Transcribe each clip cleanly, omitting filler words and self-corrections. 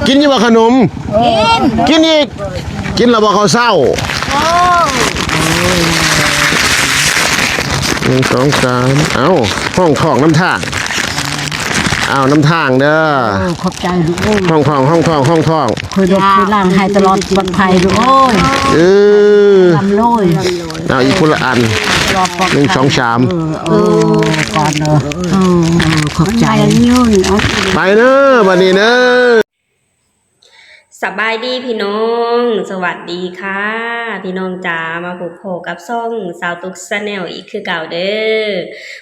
กินยี่บ่ขนมกินอีกกินแล้วบ่เขาเศร้า1 2 3เอาห้องของน้ำทางเอาน้ำทางเด้อขอบใจลูกห้องเคยรบเคยล่างให้ตลอดปลอดภัยลูกทำโรยเอาอีกคนละอัน1 2 3ก่อนเนอะขอบใจไปเนอะวันนี้เนอะสบายดีพี่น้องสวัสดีค่ะพี่น้องจ๋ามาพบพ่อกับซ่องสาวตุ๊กชาแนลอีกคือเก่าเด้อ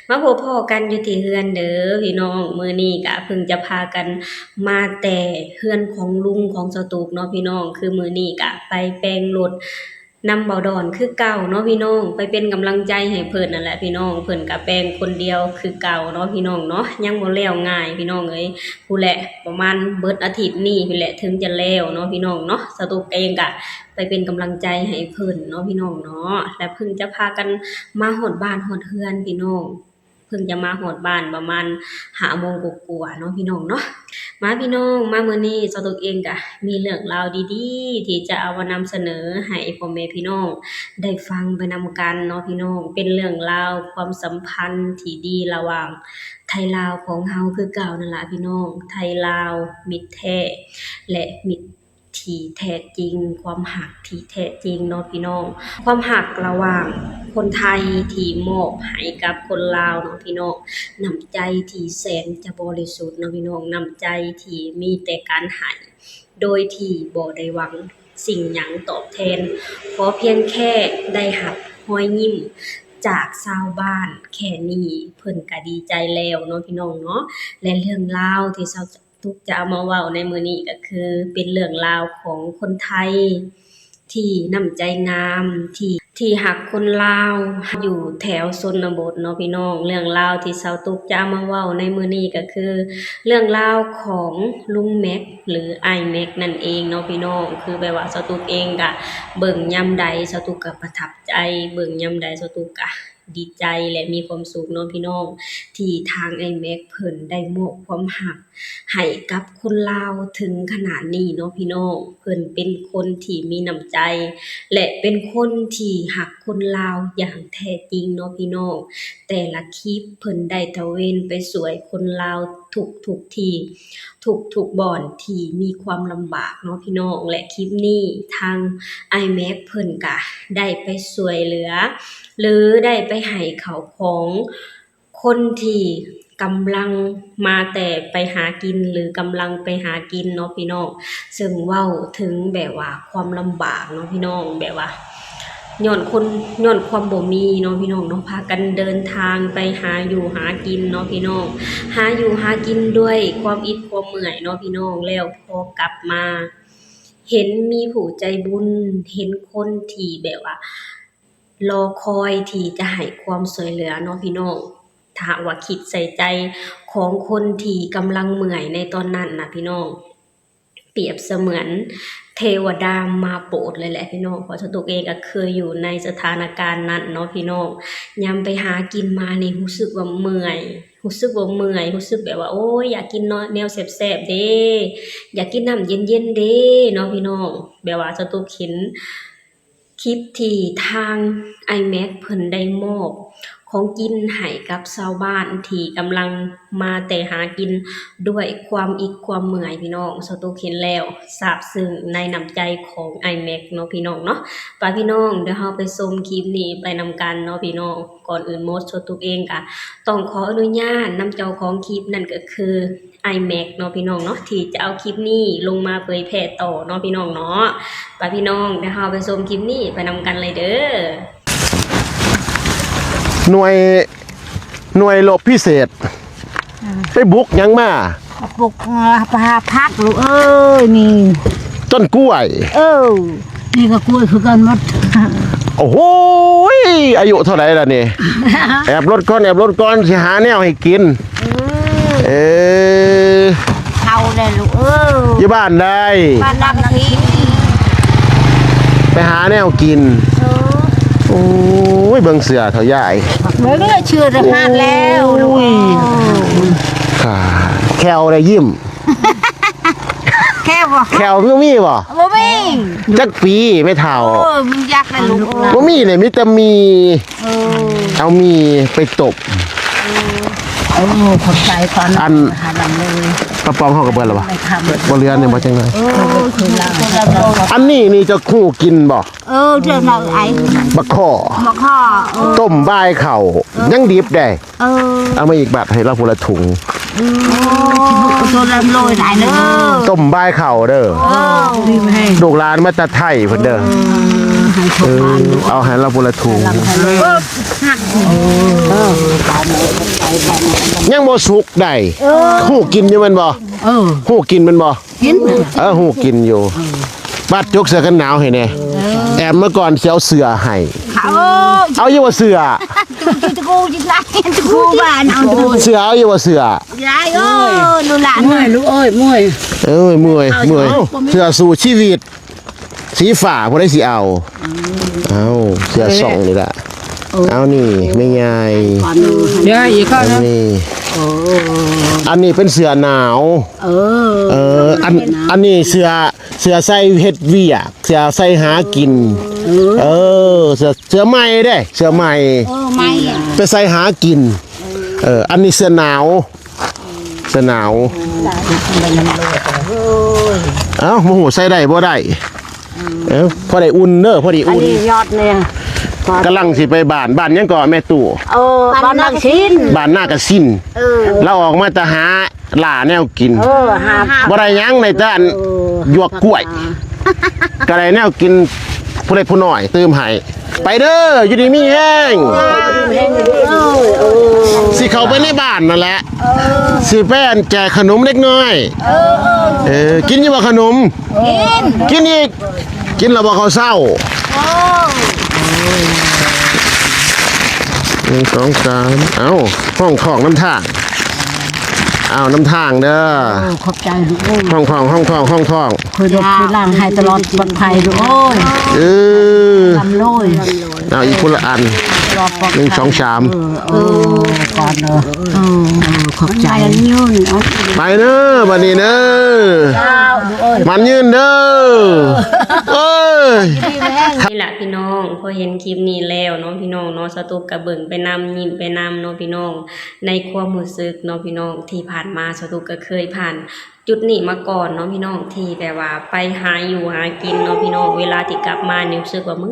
มาพบพ่อกันอยู่ที่เฮือนเด้อพี่น้องมื้อนี้ก็เพิ่งจะพากันมาแต่เฮือนของลุงของสาวตุ๊กเนาะพี่น้องคือมื้อนี้ก็ไปแปลงรถนำเบาดอนคือเก่าเนาะพี่น้องไปเป็นกำลังใจให้เพิ่นนั่นแหละพี่น้องเพิ่นก็แปลงคนเดียวคือเก่าเนาะพี่น้องเนาะยังบ่แล้วง่ายพี่น้องเอ้ยผู้แหละประมาณเบิดอาทิตย์นี้พี่แหละถึงจะแล้วเนาะพี่น้องเนาะสตูเองก็ไปเป็นกำลังใจให้เพิ่นเนาะพี่น้องเนาะและเพิ่งจะพากันมาฮอดบ้านฮอดเฮือนพี่น้องเพิ่งจะมาฮอดบ้านประมาณ5 โมงกว่าๆเนาะพี่น้องเนาะมาพี่น้องมามื้อนี้สตูเองก็มีเรื่องราวดีๆที่จะเอามานำเสนอให้พ่อแม่พี่น้องได้ฟังไปนำกันเนาะพี่น้องเป็นเรื่องราวความสัมพันธ์ที่ดีระหว่างไทยลาวของเฮาคือเก่านั่นล่ะพี่น้องไทยลาวมิตรแท้และมิตรที่แท้จริงความหักที่แท้จริงเนาะพี่น้องความหักระหว่างคนไทยที่มอบให้กับคนลาวเนาะพี่น้องน้ำใจที่แสนจะบริสุทธิ์เนาะพี่น้องน้ำใจที่มีแต่การให้โดยที่บ่ได้หวังสิ่งหยังตอบแทนขอเพียงแค่ได้รับรอยยิ้มจากชาวบ้านแค่นี้เพิ่นก็ดีใจแล้วเนาะพี่น้องเนาะและเรื่องราวที่ชาวทุกจะเอามาเว้าในมื้อนี้ก็คือเป็นเรื่องราวของคนไทยที่น้ำใจงามที่หักคนลาวอยู่แถวชนบทเนาะพี่น้องเรื่องราวที่ชาวตุกจะเอามาเว้าในมื้อนี้ก็คือเรื่องราวของลุงแม็กหรืออ้ายแม็กนั่นเองเนาะพี่น้องคือแบบว่าชาวตุกเองก็เบิ่งยามใดชาวตุกก็ประทับใจเบิ่งยามใดชาวตุกก็ดีใจและมีความสุขเนาะพี่น้องที่ทางไอ้แม็กเพิ่นได้มอบความหักให้กับคนลาวถึงขนาดนี้เนาะพี่น้องเพิ่นเป็นคนที่มีน้ำใจและเป็นคนที่หักคนลาวอย่างแท้จริงเนาะพี่น้องแต่ละคลิปเพิ่นได้ตระเวนไปช่วยคนลาวทุกที่ทุกบ่อนที่มีความลำบากเนาะพี่น้องและคลิปนี้ทางไอ้แม็กเพิ่นก็ได้ไปช่วยเหลือหรือได้ไปให้ข้าวของคนที่กำลังมาแต่ไปหากินหรือกำลังไปหากินเนาะพี่น้องซึ่งเว้าถึงแบบว่าความลำบากเนาะพี่น้องแบบว่าย้อนความบ่มีเนาะพี่น้องเนาะพากันเดินทางไปหาอยู่หากินเนาะพี่น้องหาอยู่หากินด้วยความอิดความเมื่อยเนาะพี่น้องแล้วพอกลับมาเห็นมีผู้ใจบุญเห็นคนที่แบบว่ารอคอยที่จะให้ความช่วยเหลือเนาะพี่น้องถ้าว่าคิดใส่ใจของคนที่กำลังเมื่อยในตอนนั้นนะพี่น้องเปรียบเสมือนเทวดามาโปรดเลยแหละพี่น้องเพราะตัวเองก็เคยอยู่ในสถานการณ์นั้นเนาะพี่น้องยามไปหากินมานี่รู้สึกว่าเมื่อยรู้สึกแบบว่าโอ้ยอยากกินแนวแซ่บๆเด้อยากกินน้ำเย็นๆเด้เนาะพี่น้องแบบว่าจะตุกเห็นคลิปที่ทางไอแม็กเพิ่นได้มอบของกินให้กับชาวบ้านที่กำลังมาแต่หากินด้วยความอิดความเมื่อยพี่น้องสตูเห็นแล้วซาบซึ้งในน้ำใจของไอแม็กเนาะพี่น้องเนาะไปพี่น้องเดี๋ยวเราไปชมคลิปนี้ไปนำกันเนาะพี่น้องก่อนอื่นหมดสตูเองก็ต้องขออนุญาตนำเจ้าของคลิปนั่นก็คือไอแม็กเนาะพี่น้องเนาะที่จะเอาคลิปนี้ลงมาเผยแพร่ต่อเนาะพี่น้องเนาะไปพี่น้องเดี๋ยวเราไปชมคลิปนี้ไปนำกันเลยเด้อหน่วยรบพิเศษไปบุกยังมาบุกพาพักลูกเอ้ยนี่ต้นกล้วยนี่ก็กล้วยคือกันหมดโอ้โหอายุเท่าไหร่ล่ะนี่แอบรถก่อนสิหาแนวให้กินเข้าได้ลูกอยู่บ้านได้บ้านกะทิไปหาแนวกินโอ้ยเบิ่งเสือเท่าใหญ่เบิ่งเลยเชื่อจะพลาดแล้วลูกค่ะแควได้ยิ้มแค่บ แขวมีบ่ บ่มี จักปีไม่เท่า มึงอยากได้ลูก บ่มีเลยมีแต่มีเอามีไปตบ ขอบใจก่อน อัน หาดำเลย กระป๋องเฮาก็เบิดแล้วบ่ ไปทำ บ่เหลือเนี่ยบ่จังได๋ คือล่าง อันนี้นี่จะคู่กินบ่ เจ้าหน่อยไอ้ บักข้อ บ่ข้อ ต้มบ่ายเข่ายังดิบได้เอามาอีกบาทให้เราพูละถุง ตัวลำโรยไหนเด้อ ต้มบ่ายเข่าเด้อ รีบให้ ลูกหลานมาจากไทยเพิ่นเด้อเอาให้เราพูละถุงยังบ่สุกได้ฮู้กินอยู่แม่นบ่ฮู้กินแม่นบ่ กิน ฮู้กินอยู่บัดยกเสื้อกันหนาวให้แน่แอบเมื่อก่อนสิเอาเสื้อให้ เขา เอาอยู่ว่าเสื้อ ตะกูจิตไรตะกูบ้านเอาตะกู เสื้อเอาอยู่ว่าเสื้อย ายลูกหลานมวยลูกเอ้ยมวย เอ้ยเมื่อยเสื้อสู้ชีวิตสีฟ้าบ่ได้สิเอาเสื้อส่องนี่ล่ะเอานี่ไม่ใหญ่ เดี๋ยวอีกข้อ อัน นะ นี้อันนี้เป็นเสื้อหนาวอันนี้เสื้อใส่เฮ็ดเวียกเสื้อใส่หากินเสื้อใหม่เด้เสื้อใหม่ ไม่ ไปใส่หากินอันนี้เสื้อหนาวเอ้าโมโหใส่ได้บ่ได้พอได้อุ่นเด้อพอดีอุ่น ยอดเนี่ย กำลังสิไปบ้านยังก่อแม่ตู่ บ้านนักชิน บ้านหน้ากระสินเราออกมาจะหาหล่าแนวกิน หา บ่ได้หยังในแต่อันหยวกกล้วยก็ได้แนวกินผู้เล็กผู้น้อยตื่มให้ไปเด้ออยู่ดีมีแห้งสิเข้าไปในบ้านนั่นแหละสิแป้นแจกขนมเล็กน้อยกินอยู่บ่ขนมกินอีกกินแล้วบ่เขาเศร้า1 2 3เอาห้องของน้ำทางเอาน้ำทางเด้อ ขอบใจลูก ห้องทอง คุยดคุยล่างให้ตลอดปลอดภัยลูกโอ้ย ลำโรย เอาอีกคนละอัน 1 2 3ก่อนเด้อขอบใจยืน ไปเด้อบัดนี้เด้อมันยืนเด้อเอ้ย นี่แหละพี่น้องพอเห็นคลิปนี้แล้วเนาะพี่น้องเนาะสตุกกระเบิ่งไปนำยิ้มไปนำเนาะพี่น้องในความรู้สึกเนาะพี่น้องที่ผ่านมาสตุกก็เคยผ่านจุดนี้มาก่อนเนาะพี่น้องที่แบบว่าไปหาอยู่หากินเนาะพี่น้องเวลาที่กลับมาเนี่ยรู้สึกว่าเมื่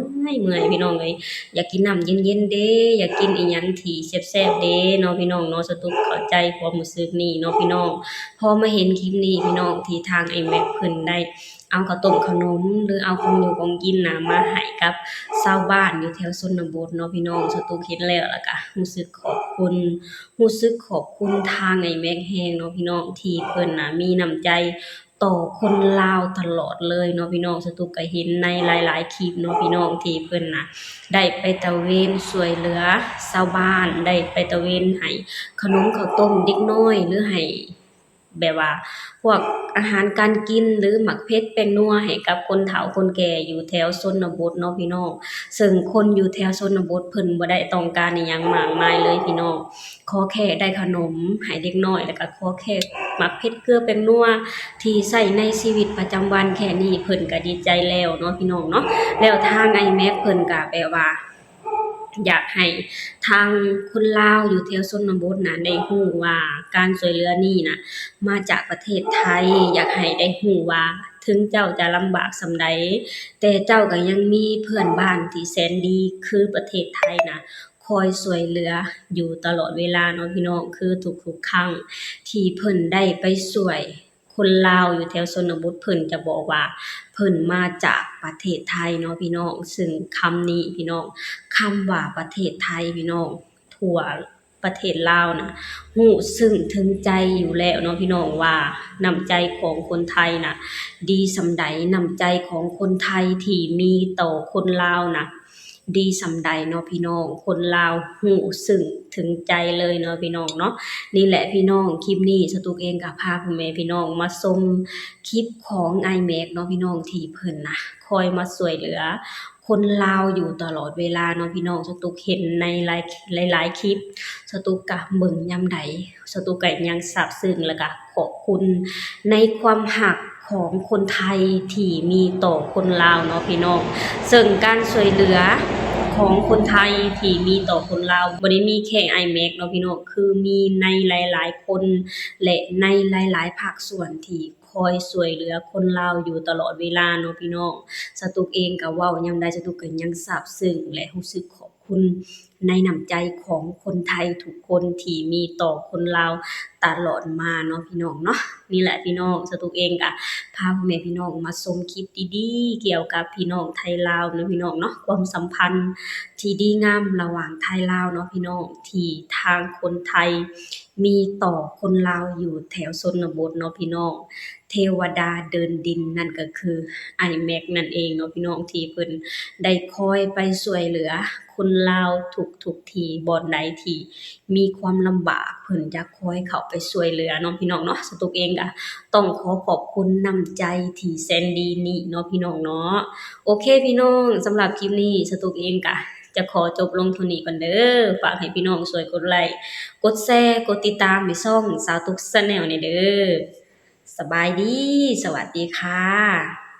อยพี่น้องเลยอยากกินน้ำเย็นๆเด้อยากกินอีหยังที่แซ่บๆเด้เนาะพี่น้องเนาะสตุกเข้าใจความรู้สึกนี้เนาะพี่น้องพอมาเห็นคลิปนี้พี่น้องที่ทางไอ้แม็กเพิ่นได้เอาข้าวต้มขนมหรือเอาของอยู่ของกินน่ะมาให้กับชาวบ้านอยู่แถวชนบทเนาะพี่น้องสตุกเห็นแล้วล่ะก็รู้สึกขอบคุณทางไอ้แม็กแฮงเนาะพี่น้องที่เพิ่นน่ะมีน้ำใจต่อคนลาวตลอดเลยเนาะพี่น้องสตุกก็เห็นในหลายๆคลิปเนาะพี่น้องที่เพิ่นน่ะได้ไปตระเวนช่วยเหลือชาวบ้านได้ไปตระเวนให้ขนมข้าวต้มเด็กน้อยหรือให้แบบว่าพวกอาหารการกินหรือหมักเพชรเป็นนัวให้กับคนเฒ่าคนแก่อยู่แถวชนบทเนาะพี่น้องซึ่งคนอยู่แถวชนบทเพิ่นบ่ได้ต้องการอีหยังมากมายเลยพี่น้องขอแค่ได้ขนมให้เด็กน้อยแล้วก็ขอแค่หมักเพชรเกลือเป็นนัวที่ใช้ในชีวิตประจำวันแค่นี้เพิ่นก็ดีใจแล้วเนาะพี่น้องเนาะแล้วทางไอ้แม็กเพิ่นก็แบบว่าอยากให้ทางคนลาวอยู่แถวชนบทน่ะได้ฮู้ว่าการช่วยเหลือนี่น่ะมาจากประเทศไทยอยากให้ได้ฮู้ว่าถึงเจ้าจะลำบากส่ำใดแต่เจ้าก็ยังมีเพื่อนบ้านที่แสนดีคือประเทศไทยน่ะคอยช่วยเหลืออยู่ตลอดเวลาเนาะพี่น้องคือทุกๆครั้งที่เพิ่นได้ไปช่วยคนลาวอยู่แถวชนบทเพิ่นจะบอกว่าเพิ่นมาจากประเทศไทยเนาะพี่น้องซึ่งคำนี้พี่น้องคำว่าประเทศไทยพี่น้องทั่วประเทศลาวน่ะฮู้ซึ่งถึงใจอยู่แล้วเนาะพี่น้องว่าน้ำใจของคนไทยน่ะดีส่ำใดน้ำใจของคนไทยที่มีต่อคนลาวน่ะดีส่ำใดเนาะพี่น้องคนลาวฮู้ซึ่งถึงใจเลยเนาะพี่น้องเนาะนี่แหละพี่น้องคลิปนี้สตุกเองก็พาพ่อแม่พี่น้องมาชมคลิปของไอแม็กเนาะพี่น้องที่เพิ่นน่ะคอยมาช่วยเหลือคนลาวอยู่ตลอดเวลาเนาะพี่น้องสตุกเห็นในหลายคลิปสตุกก็เบิ่งยามใดสตุกก็ยังซาบซึ้งแล้วก็ขอบคุณในความรักข ของคนไทยที่มีต่อคนลาวเนาะพี่น้องซึ่งการช่วยเหลือของคนไทยที่มีต่อคนลาวบ่ได้มีแค่อ้ายแม็กเนาะพี่น้องคือมีในหลายๆคนและในหลายๆภาคส่วนที่คอยช่วยเหลือคนลาวอยู่ตลอดเวลาเนาะพี่น้องสตุกเองก็เว้ายามใดสตุกก็ยังซาบซึ้งและรู้สึกขอบคุณในน้ำใจของคนไทยทุกคนที่มีต่อคนลาวตลอดมาเนาะพี่น้องเนาะนี่แหละพี่น้องสตุกเองก็พาพ่อแม่พี่น้องมาชมคลิปดีๆเกี่ยวกับพี่น้องไทยลาวเนาะพี่น้องเนาะความสัมพันธ์ที่ดีงามระหว่างไทยลาวเนาะพี่น้องที่ทางคนไทยมีต่อคนลาวอยู่แถวชนบทเนาะพี่น้องเทวดาเดินดินนั่นก็คืออ้ายแม็กนั่นเองเนาะพี่น้องที่เพิ่นได้คอยไปช่วยเหลือคนลาวทุกที่บ่อนใดที่มีความลำบากเพิ่นจะคอยเข้าไปช่วยเหลือเนาะพี่น้องเนาะสตุกเองก็ต้องขอขอบคุณน้ำใจที่แสนดีนี้เนาะพี่น้องเนาะโอเคพี่น้องสำหรับคลิปนี้สตุกเองก็จะขอจบลงเท่านี้ก่อนเด้อฝากให้พี่น้องช่วยกดไลค์กดแชร์กดติดตามในช่องสาวตุก Channel นี่เด้อสบายดีสวัสดีค่ะ